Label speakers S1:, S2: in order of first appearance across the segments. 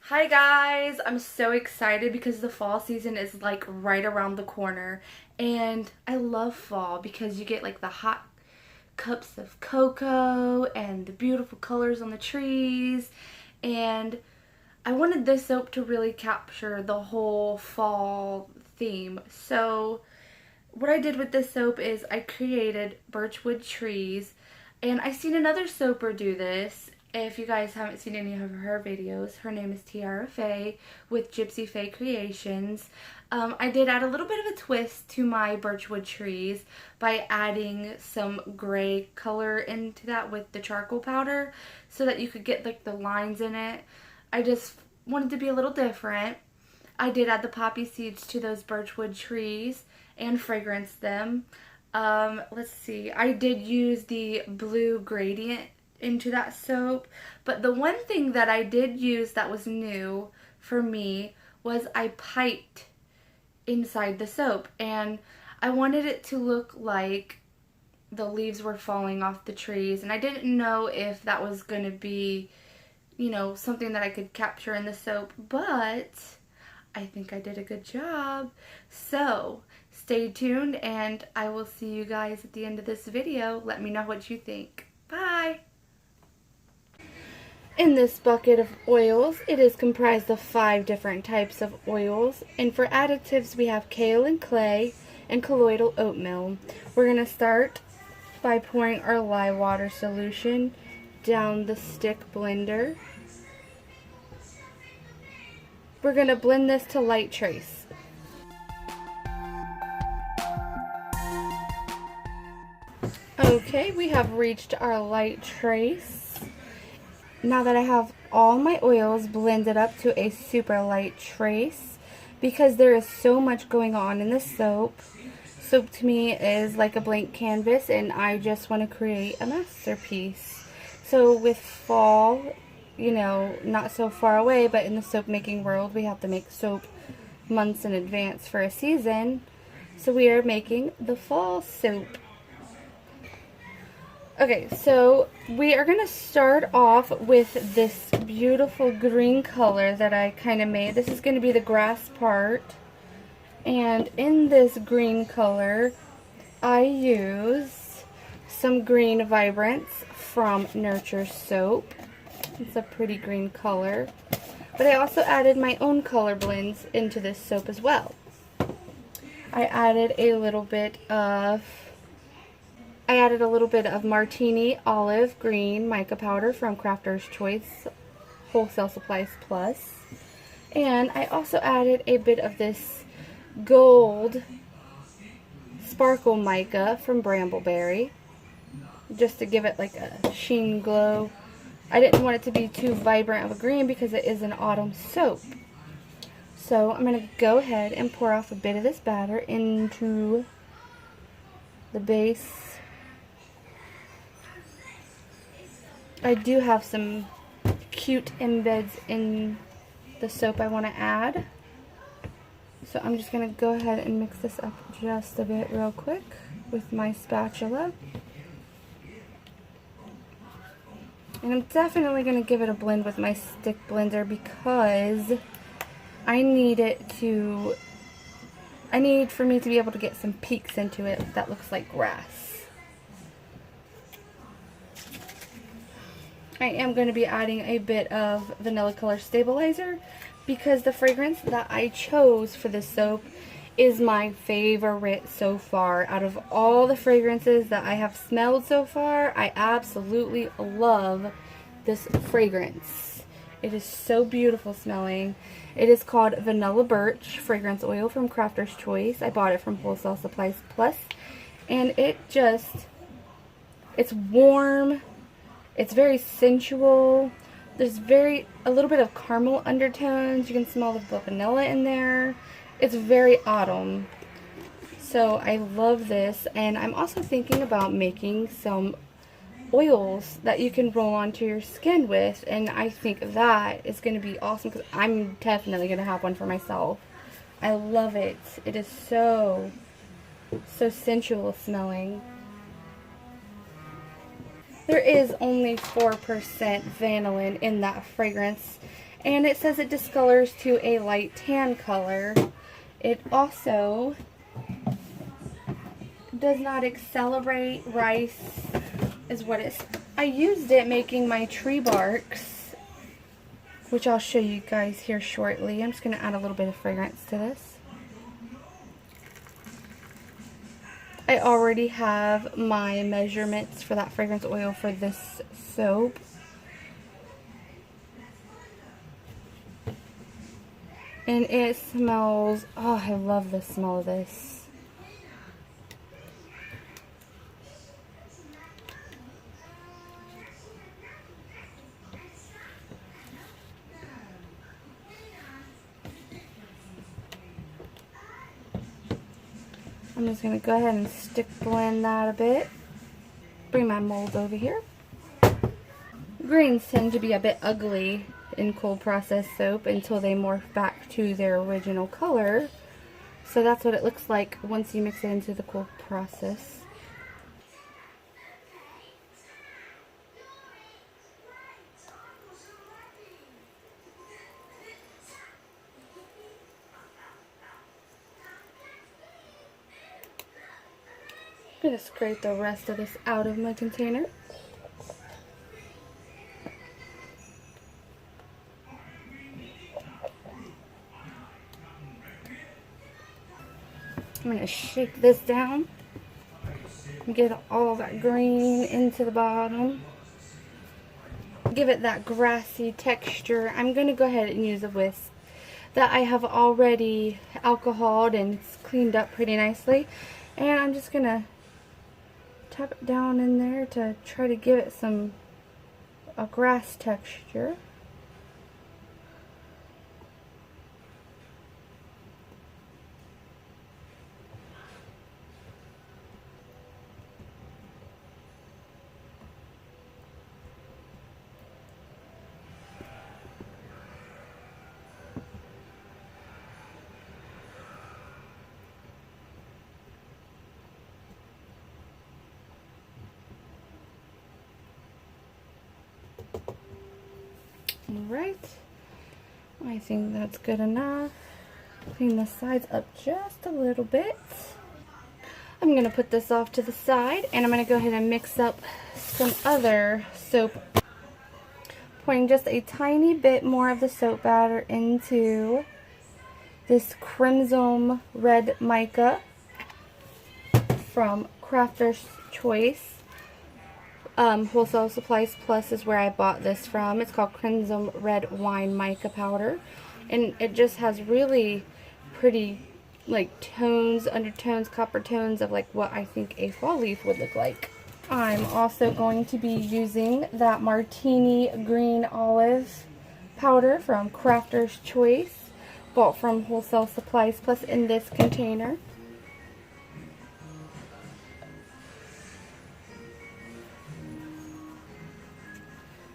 S1: Hi guys, I'm so excited because the fall season is like right around the corner, and I love fall because you get like the hot cups of cocoa and the beautiful colors on the trees, and I wanted this soap to really capture the whole fall theme. So what I did with this soap is I created Birchwood trees, and I seen another soaper do this. If you guys haven't seen any of her videos, her name is Tiara Faye with Gypsy Faye Creations. I did add a little bit of a twist to my Birchwood trees by adding some gray color into that with the charcoal powder so that you could get like the lines in it. I just wanted to be a little different. I did add the poppy seeds to those birchwood trees and fragrance them. Let's see, I did use the blue gradient into that soap, but the one thing that I did use that was new for me was I piped inside the soap, and I wanted it to look like the leaves were falling off the trees, and I didn't know if that was going to be, something that I could capture in the soap, but I think I did a good job. So stay tuned and I will see you guys at the end of this video. Let me know what you think. Bye! In this bucket of oils, it is comprised of 5 different types of oils, and for additives we have Kaolin Clay and Colloidal Oatmeal. We're going to start by pouring our lye water solution down the stick blender. We're going to blend this to light trace. Okay, we have reached our light trace. Now that I have all my oils blended up to a super light trace, because there is so much going on in the soap, soap to me is like a blank canvas and I just want to create a masterpiece. So with fall, not so far away, but in the soap making world, we have to make soap months in advance for a season. So we are making the fall soap. Okay, so we are going to start off with this beautiful green color that I kind of made. This is going to be the grass part. And in this green color, I use some green vibrance from Nurture Soap. It's a pretty green color. But I also added my own color blends into this soap as well. I added a little bit of Martini olive green mica powder from Crafter's Choice Wholesale Supplies Plus. And I also added a bit of this gold sparkle mica from Brambleberry, just to give it like a sheen glow. I didn't want it to be too vibrant of a green because it is an autumn soap. So I'm going to go ahead and pour off a bit of this batter into the base. I do have some cute embeds in the soap I want to add. So I'm just going to go ahead and mix this up just a bit real quick with my spatula. And I'm definitely going to give it a blend with my stick blender because I need for me to be able to get some peaks into it that looks like grass. I am going to be adding a bit of Vanilla Color Stablizer because the fragrance that I chose for this soap is my favorite so far. Out of all the fragrances that I have smelled so far, I absolutely love this fragrance. It is so beautiful smelling. It is called Vanilla Birch Fragrance Oil from Crafter's Choice. I bought it from Wholesale Supplies Plus. And it's warm. It's very sensual. There's a little bit of caramel undertones. You can smell the vanilla in there. It's very autumn. So I love this, and I'm also thinking about making some oils that you can roll onto your skin with, and I think that is going to be awesome because I'm definitely going to have one for myself. I love it. It is so sensual smelling. There is only 4% vanillin in that fragrance, And it says it discolors to a light tan color. It also does not accelerate rice, is what it's. I used it making my tree barks, which I'll show you guys here shortly. I'm just going to add a little bit of fragrance to this. I already have my measurements for that fragrance oil for this soap. And it smells, oh, I love the smell of this. I'm just going to go ahead and stick blend that a bit. Bring my mold over here. Greens tend to be a bit ugly in cold process soap until they morph back to their original color. So that's what it looks like once you mix it into the cold process. I'm going to scrape the rest of this out of my container. I'm going to shake this down and get all that green into the bottom. Give it that grassy texture. I'm going to go ahead and use a whisk that I have already alcoholed and it's cleaned up pretty nicely. And I'm just going to tap it down in there to try to give it a grass texture. Alright, I think that's good enough. Clean the sides up just a little bit. I'm going to put this off to the side and I'm going to go ahead and mix up some other soap. Pouring just a tiny bit more of the soap batter into this Crimson Red Mica from Crafter's Choice. Wholesale Supplies Plus is where I bought this from. It's called Crimson Red Wine Mica Powder. And it just has really pretty like tones, undertones, copper tones of like what I think a fall leaf would look like. I'm also going to be using that Martini Green Olive powder from Crafter's Choice. Bought from Wholesale Supplies Plus in this container.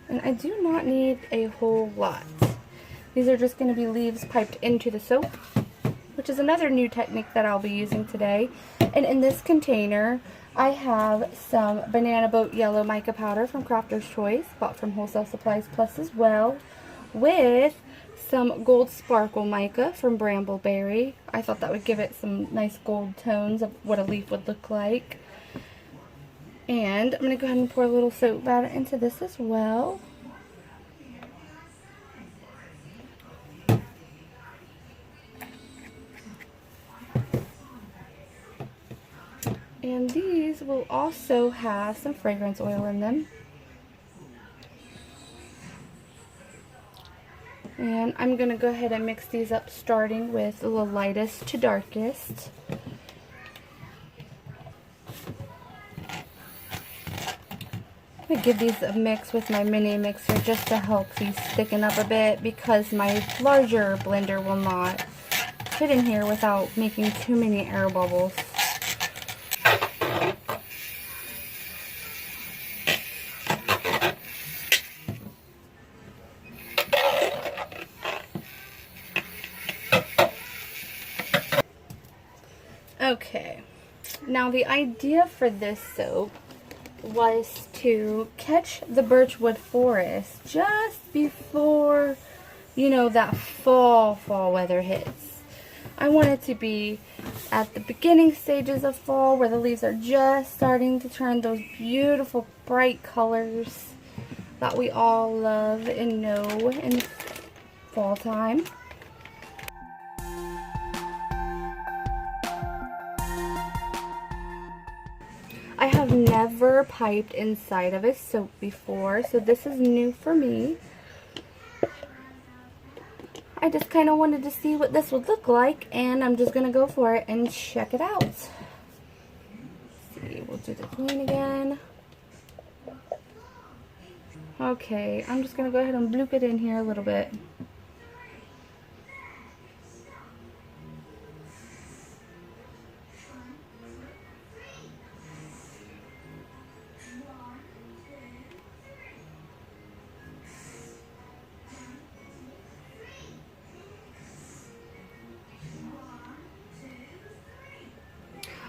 S1: And I do not need a whole lot. These are just going to be leaves piped into the soap, which is another new technique that I'll be using today. And in this container, I have some Banana Boat Yellow Mica Powder from Crafter's Choice, bought from Wholesale Supplies Plus as well, with some Gold Sparkle Mica from Brambleberry. I thought that would give it some nice gold tones of what a leaf would look like. And I'm going to go ahead and pour a little soap batter into this as well. And these will also have some fragrance oil in them. And I'm going to go ahead and mix these up starting with the lightest to darkest. I'm going to give these a mix with my mini mixer just to help these thicken up a bit because my larger blender will not fit in here without making too many air bubbles. Okay, now the idea for this soap was to catch the birchwood forest just before you know, that fall weather hits. I want it to be at the beginning stages of fall where the leaves are just starting to turn those beautiful bright colors that we all love and know in fall time. I have never piped inside of a soap before, so this is new for me. I just kind of wanted to see what this would look like, and I'm just going to go for it and check it out. Let's see, we'll do the clean again. Okay, I'm just going to go ahead and bloop it in here a little bit.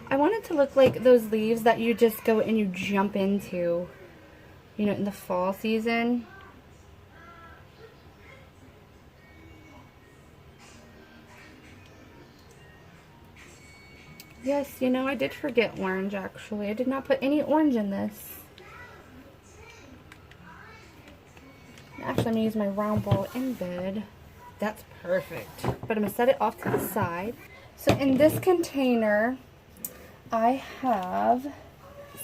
S1: I want it to look like those leaves that you just go and you jump into, you know, in the fall season. Yes, you know, I did forget orange actually. I did not put any orange in this. Actually, I'm going to use my round ball in bed. That's perfect. But I'm going to set it off to the side. So in this container, I have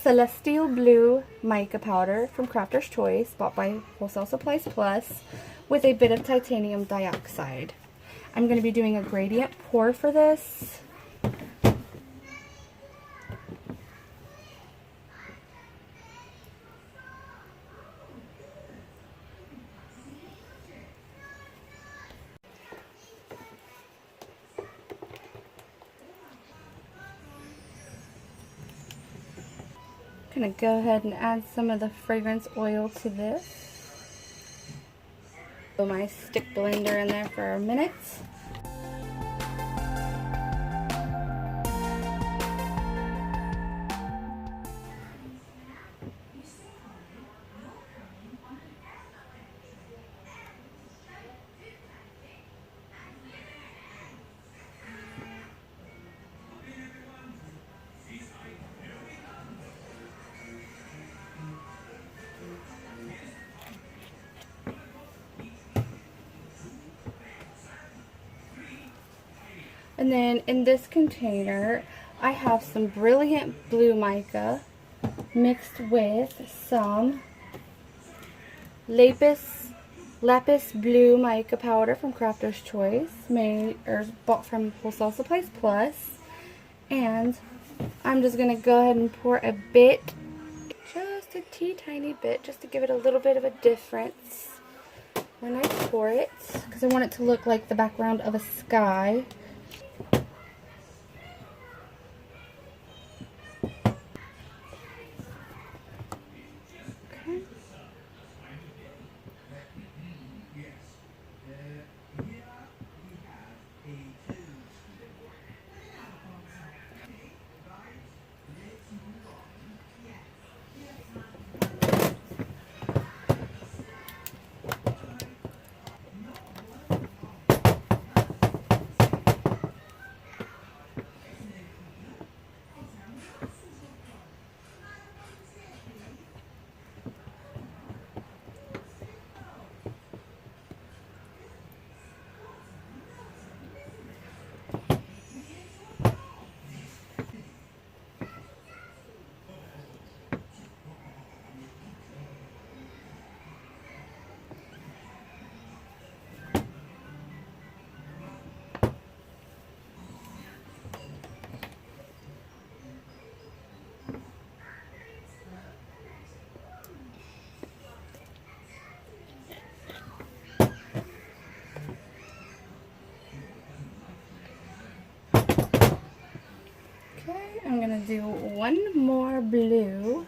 S1: Celestial Blue Mica Powder from Crafter's Choice, bought by Wholesale Supplies Plus, with a bit of titanium dioxide. I'm going to be doing a gradient pour for this. I'm going to go ahead and add some of the fragrance oil to this. Put my stick blender in there for a minute. And then in this container, I have some Brilliant Blue Mica mixed with some Lapis Blue Mica Powder from Crafter's Choice, bought from Wholesale Supplies Plus. And I'm just going to go ahead and pour a bit, just a tiny bit, just to give it a little bit of a difference when I pour it, because I want it to look like the background of a sky. I'm going to do one more blue.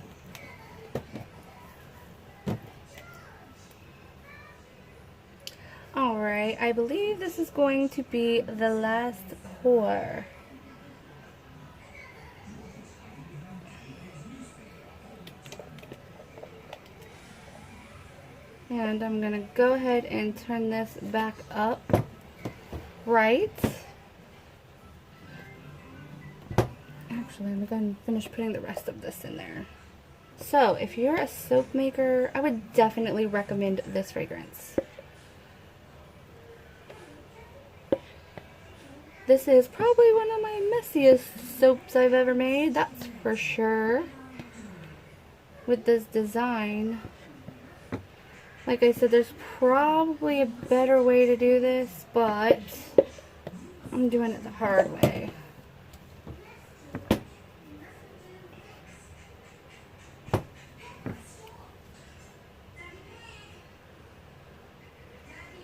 S1: Alright, I believe this is going to be the last pour. And I'm going to go ahead and turn this back up right. Actually, I'm going to finish putting the rest of this in there. So, if you're a soap maker, I would definitely recommend this fragrance. This is probably one of my messiest soaps I've ever made, that's for sure. With this design. Like I said, there's probably a better way to do this, but I'm doing it the hard way.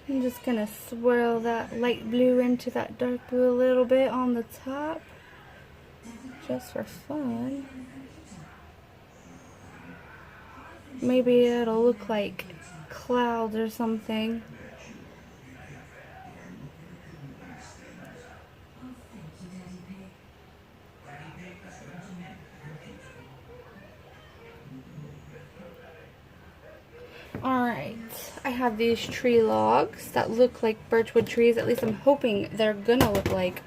S1: I'm just going to swirl that light blue into that dark blue a little bit on the top, just for fun. Maybe it'll look like clouds or something. Alright, I have these tree logs that look like birchwood trees. At least I'm hoping they're gonna look like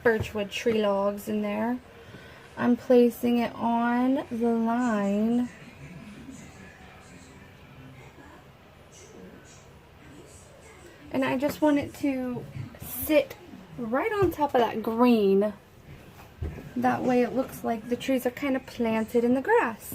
S1: birchwood tree logs in there. I'm placing it on the line. And I just want it to sit right on top of that green. That way it looks like the trees are kind of planted in the grass.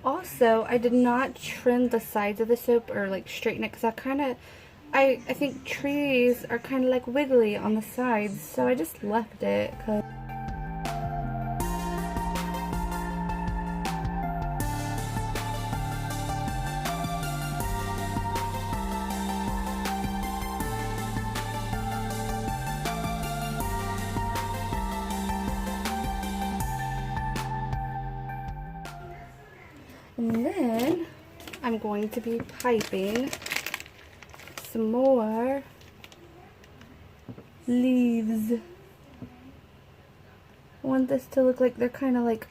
S1: Also, I did not trim the sides of the soap or like straighten it because I think trees are kind of like wiggly on the sides, so I just left it. And then I'm going to be piping some more leaves. I want this to look like they're kind of like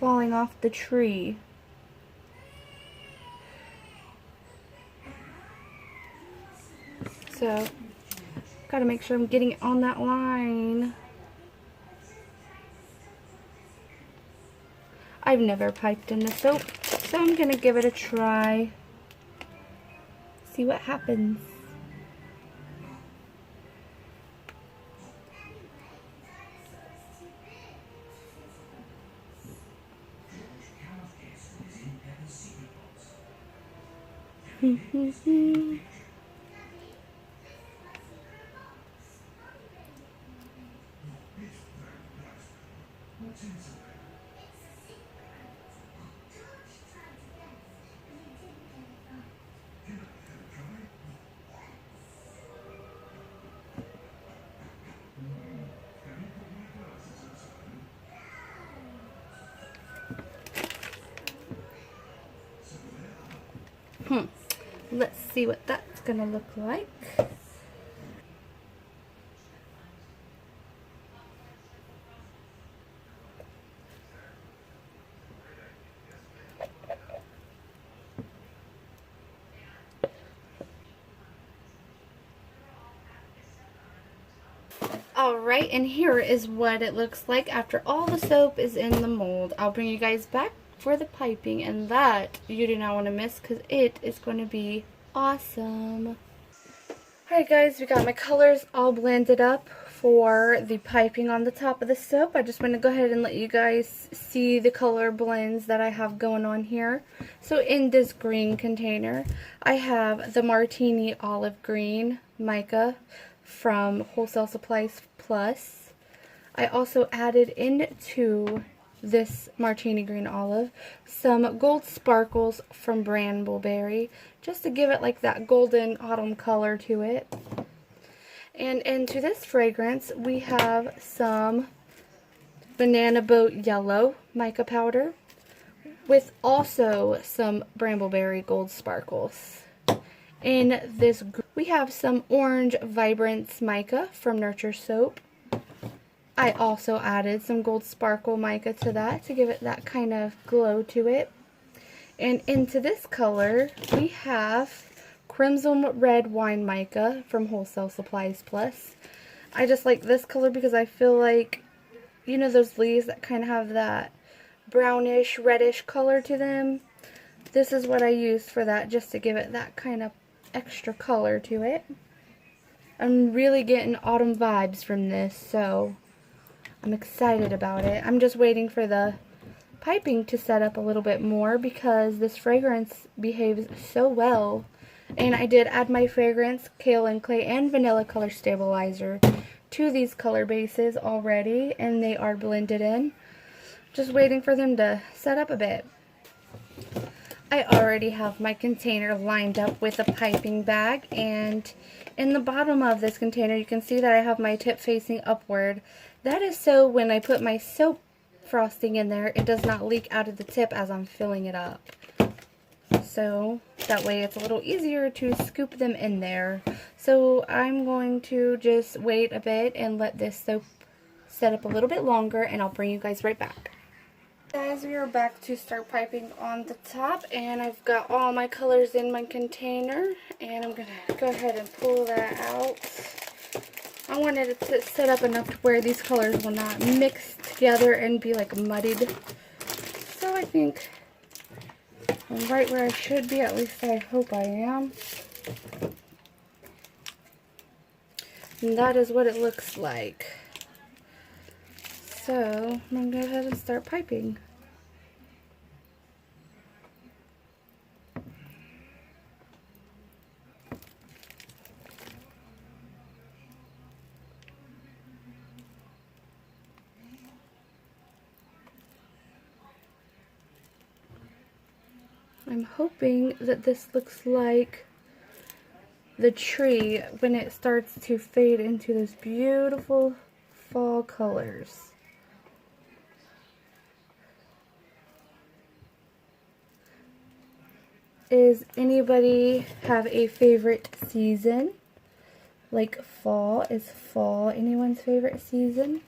S1: falling off the tree. So, gotta make sure I'm getting it on that line. I've never piped in the soap, so I'm gonna give it a try. See what happens. Let's see what that's gonna look like. Alright, and here is what it looks like after all the soap is in the mold. I'll bring you guys back for the piping, and that you do not want to miss because it is going to be awesome. Alright guys, we got my colors all blended up for the piping on the top of the soap, I just want to go ahead and let you guys see the color blends that I have going on here. So in this green container, I have the Martini Olive Green Mica from Wholesale Supplies Plus. I also added into this Martini Green Olive some gold sparkles from Brambleberry, just to give it like that golden autumn color to it. And into this fragrance, we have some Banana Boat Yellow Mica powder with also some Brambleberry gold sparkles. In this, we have some Orange Vibrance Mica from Nurture Soap. I also added some gold sparkle mica to that to give it that kind of glow to it. And into this color, we have Crimson Red Wine Mica from Wholesale Supplies Plus. I just like this color because I feel like, you know, those leaves that kind of have that brownish, reddish color to them. This is what I used for that, just to give it that kind of extra color to it. I'm really getting autumn vibes from this, so I'm excited about it. I'm just waiting for the piping to set up a little bit more because this fragrance behaves so well. And I did add my fragrance, Kaolin Clay and Vanilla Color Stablizer to these color bases already, and they are blended in. Just waiting for them to set up a bit. I already have my container lined up with a piping bag, and in the bottom of this container you can see that I have my tip facing upward. That is so when I put my soap frosting in there, it does not leak out of the tip as I'm filling it up. So that way it's a little easier to scoop them in there. So I'm going to just wait a bit and let this soap set up a little bit longer, and I'll bring you guys right back. Guys, we are back to start piping on the top, and I've got all my colors in my container, and I'm going to go ahead and pull that out. I wanted it to set up enough to where these colors will not mix together and be like muddied. So I think I'm right where I should be, at least I hope I am. And that is what it looks like. So I'm going to go ahead and start piping. I'm hoping that this looks like the tree when it starts to fade into those beautiful fall colors. Is anybody have a favorite season? Like fall? Is fall anyone's favorite season?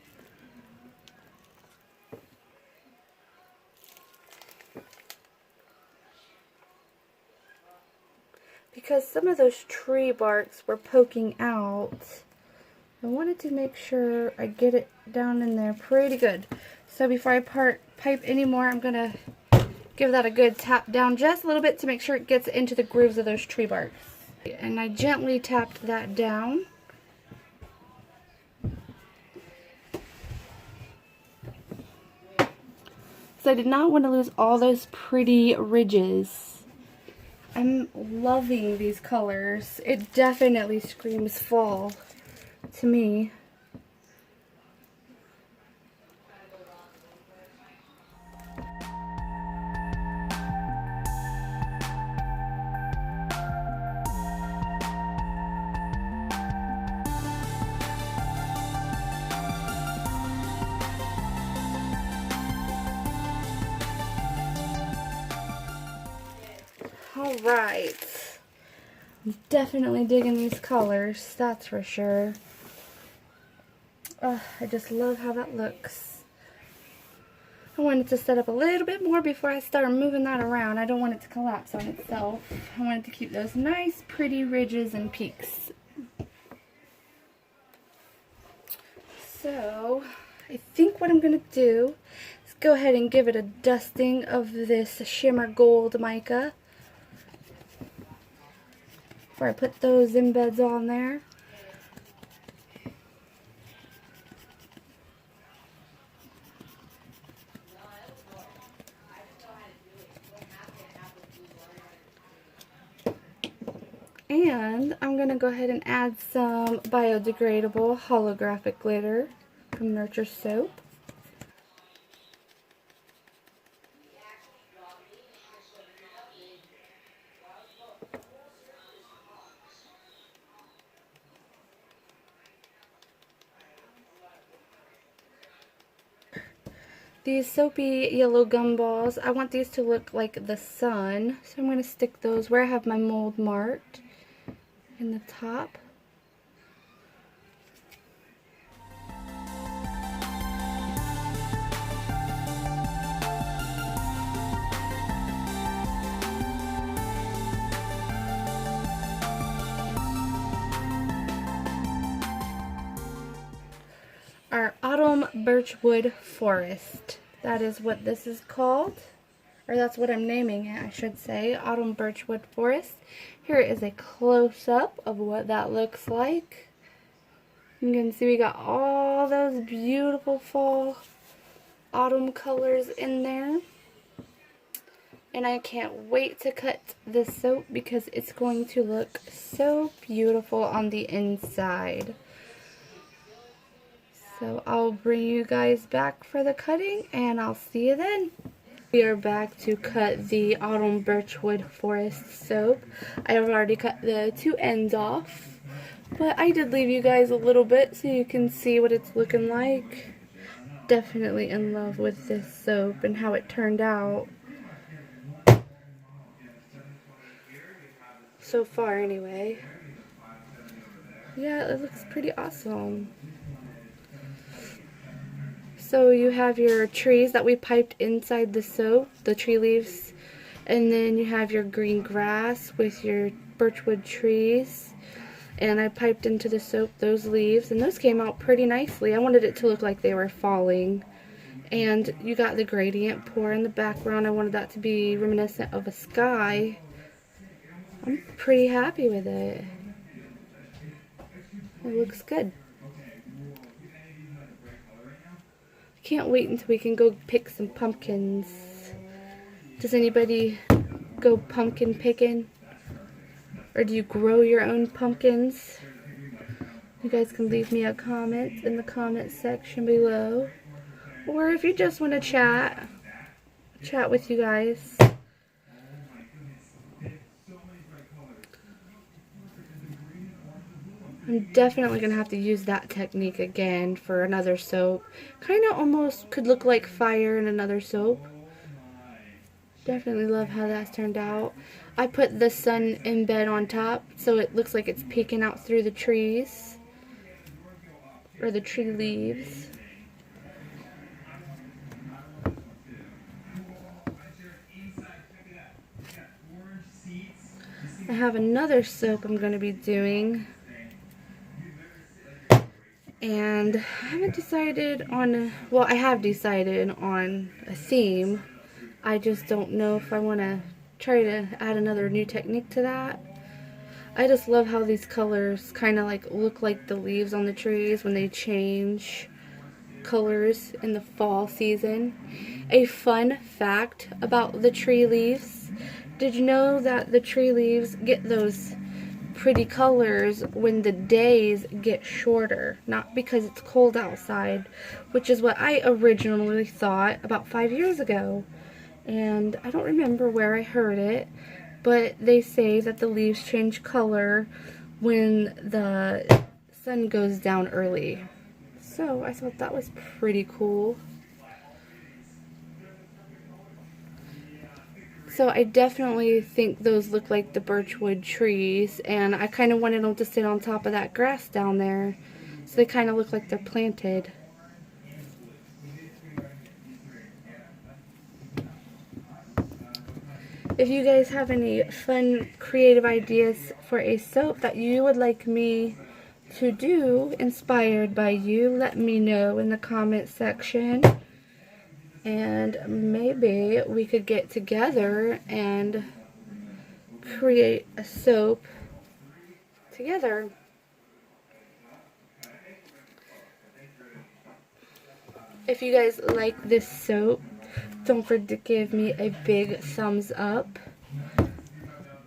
S1: Because some of those tree barks were poking out, I wanted to make sure I get it down in there pretty good. So before I pipe anymore, I'm going to give that a good tap down just a little bit to make sure it gets into the grooves of those tree barks. And I gently tapped that down. So I did not want to lose all those pretty ridges. I'm loving these colors. It definitely screams fall to me. Alright, I'm definitely digging these colors, that's for sure. I just love how that looks. I want it to set up a little bit more before I start moving that around. I don't want it to collapse on itself. I want it to keep those nice pretty ridges and peaks. So, I think what I'm going to do is go ahead and give it a dusting of this shimmer gold mica. Before I put those embeds on there. And I'm going to go ahead and add some biodegradable holographic glitter from Nurture Soap. These soapy yellow gumballs, I want these to look like the sun, so I'm going to stick those where I have my mold marked in the top. Our Autumn Birchwood Forest. That is what this is called. Or that's what I'm naming it, I should say. Autumn Birchwood Forest. Here is a close-up of what that looks like. You can see we got all those beautiful fall autumn colors in there. And I can't wait to cut this soap because it's going to look so beautiful on the inside. So I'll bring you guys back for the cutting and I'll see you then. We are back to cut the Autumn Birchwood Forest soap. I have already cut the two ends off, but I did leave you guys a little bit so you can see what it's looking like. Definitely in love with this soap and how it turned out. So far anyway. Yeah, it looks pretty awesome. So you have your trees that we piped inside the soap, the tree leaves, and then you have your green grass with your birchwood trees, and I piped into the soap those leaves, and those came out pretty nicely. I wanted it to look like they were falling, and you got the gradient pour in the background. I wanted that to be reminiscent of a sky. I'm pretty happy with it. It looks good. Can't wait until we can go pick some pumpkins. Does anybody go pumpkin picking? Or do you grow your own pumpkins? You guys can leave me a comment in the comment section below. Or if you just want to chat with you guys. I'm definitely going to have to use that technique again for another soap. Kind of almost could look like fire in another soap. Definitely love how that's turned out. I put the sun embed on top so it looks like it's peeking out through the trees. Or the tree leaves. I have another soap I'm going to be doing. And I haven't decided on, well, I have decided on a theme. I just don't know if I want to try to add another new technique to that. I just love how these colors kind of like look like the leaves on the trees when they change colors in the fall season. A fun fact about the tree leaves. Did you know that the tree leaves get those pretty colors when the days get shorter? Not because it's cold outside, which is what I originally thought about 5 years ago. And I don't remember where I heard it, but they say that the leaves change color when the sun goes down early. So I thought that was pretty cool. So I definitely think those look like the birchwood trees, and I kind of wanted them to sit on top of that grass down there, so they kind of look like they're planted. If you guys have any fun creative ideas for a soap that you would like me to do inspired by you, let me know in the comment section. And maybe we could get together and create a soap together. If you guys like this soap, don't forget to give me a big thumbs up.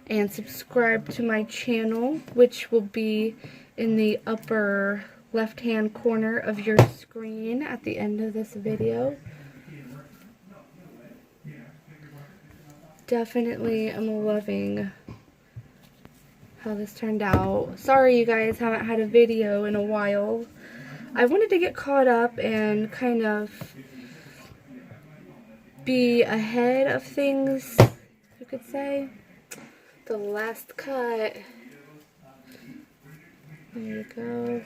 S1: and subscribe to my channel, which will be in the upper left-hand corner of your screen at the end of this video. Definitely am loving how this turned out. Sorry you guys haven't had a video in a while. I wanted to get caught up and kind of be ahead of things, you could say. The last cut. There you go.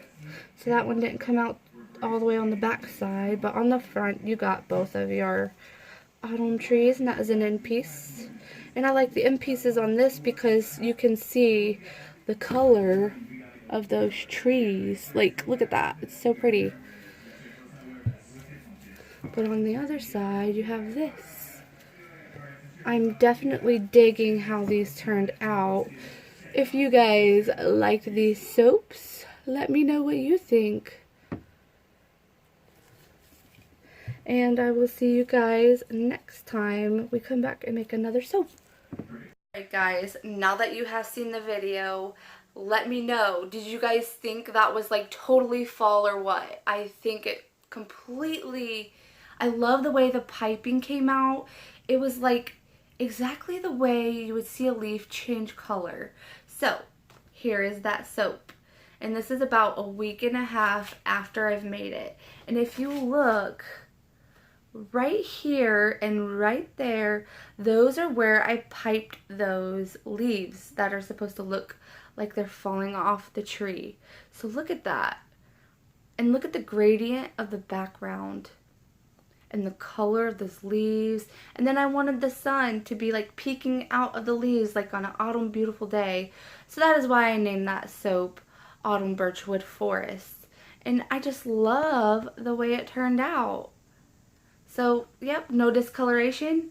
S1: So that one didn't come out all the way on the back side, but on the front you got both of your autumn trees, and that is an end piece. And I like the end pieces on this because you can see the color of those trees. Like, look at that. It's so pretty. But on the other side, you have this. I'm definitely digging how these turned out. If you guys liked these soaps, let me know what you think. And I will see you guys next time we come back and make another soap. Alright guys, now that you have seen the video, let me know. Did you guys think that was like totally fall or what? I think it completely... I love the way the piping came out. It was like exactly the way you would see a leaf change color. So, here is that soap. And this is about a week and a half after I've made it. And if you look right here and right there, those are where I piped those leaves that are supposed to look like they're falling off the tree. So look at that. And look at the gradient of the background and the color of those leaves. And then I wanted the sun to be like peeking out of the leaves like on an autumn beautiful day. So that is why I named that soap Autumn Birchwood Forest. And I just love the way it turned out. So, yep, no discoloration.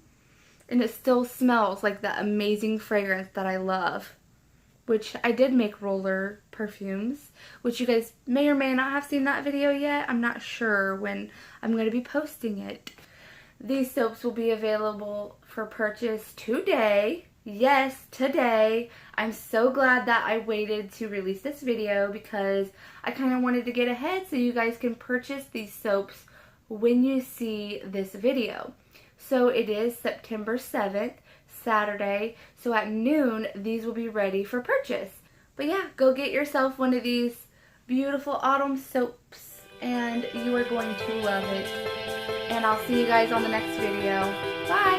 S1: And it still smells like that amazing fragrance that I love. Which I did make roller perfumes, which you guys may or may not have seen that video yet. I'm not sure when I'm going to be posting it. These soaps will be available for purchase today. Yes, today. I'm so glad that I waited to release this video because I kind of wanted to get ahead so you guys can purchase these soaps when you see this video. So it is September 7th. Saturday, so at noon these will be ready for purchase. But yeah, go get yourself one of these beautiful autumn soaps and you are going to love it. And I'll see you guys on the next video. Bye!